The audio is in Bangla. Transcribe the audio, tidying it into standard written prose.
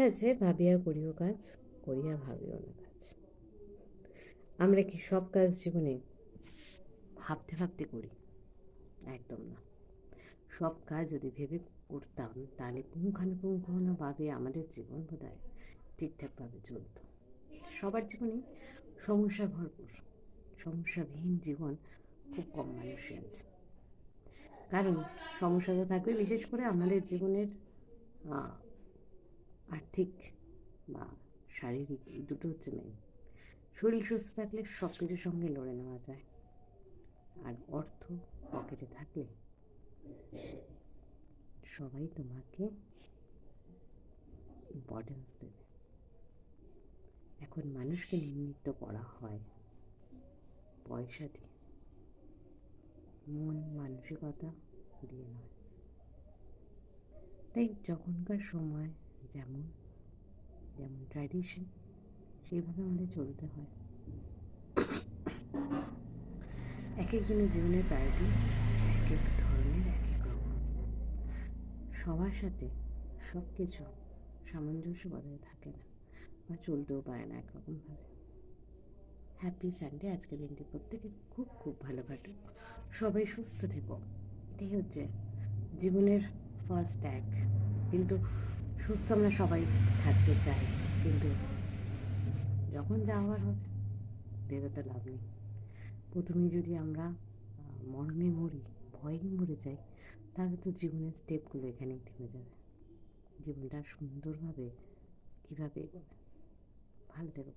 আছে ভাবিয়া করিও কাজ, করিয়া ভাবিও না কাজ। আমরা কি সব কাজ জীবনে ভাবতে ভাবতে করি? একদম না। সব কাজ যদি ভেবে করতাম তাহলে পুঙ্খানুপুঙ্খভাবে আমাদের জীবন বোধহয় ঠিকঠাকভাবে চলত। সবার জীবনেই সমস্যা ভরপুর, সমস্যাবিহীন জীবন খুব কম মানুষই আছে। কারণ সমস্যা তো থাকবে, বিশেষ করে আমাদের জীবনের আর্থিক বা শারীরিক, এই দুটো হচ্ছে মেন। শরীর সুস্থ থাকলে সব কিছুর সঙ্গে লড়ে নেওয়া যায়, আর অর্থ পকেটে থাকলে সবাই তোমাকে ইম্পর্টেন্স দেবে। এখন মানুষকে নিমিত্ত করা হয় পয়সা দিয়ে, মন মানসিকতা দিয়ে নয়। তাই যখনকার সময় যেমন যেমন ট্র্যাডিশন, সেইভাবে আমাদের চলতে হয়। এক একজনের জীবনের প্রায়োরিটি এক এক ধরনের, এক এক রকম। সবার সাথে সব কিছু সামঞ্জস্য বজায় থাকে না, বা চলতেও পারে না একরকমভাবে। Happy Sunday. আজকের দিনটি প্রত্যেকে খুব খুব ভালো কাটুক, সবাই সুস্থ থেকো। এটাই হচ্ছে জীবনের ফার্স্ট ট্যাগ। কিন্তু সুস্থ আমরা সবাই থাকতে চাই, কিন্তু যখন যাওয়ার হবে বেরোতে লাভ নেই। প্রথমেই যদি আমরা মর্মে মরি, ভয়ে মরে যাই, তাহলে তো জীবনের স্টেপগুলো এখানেই থেমে যাবে। জীবনটা সুন্দরভাবে কীভাবে এগোবে? ভালো থেকো।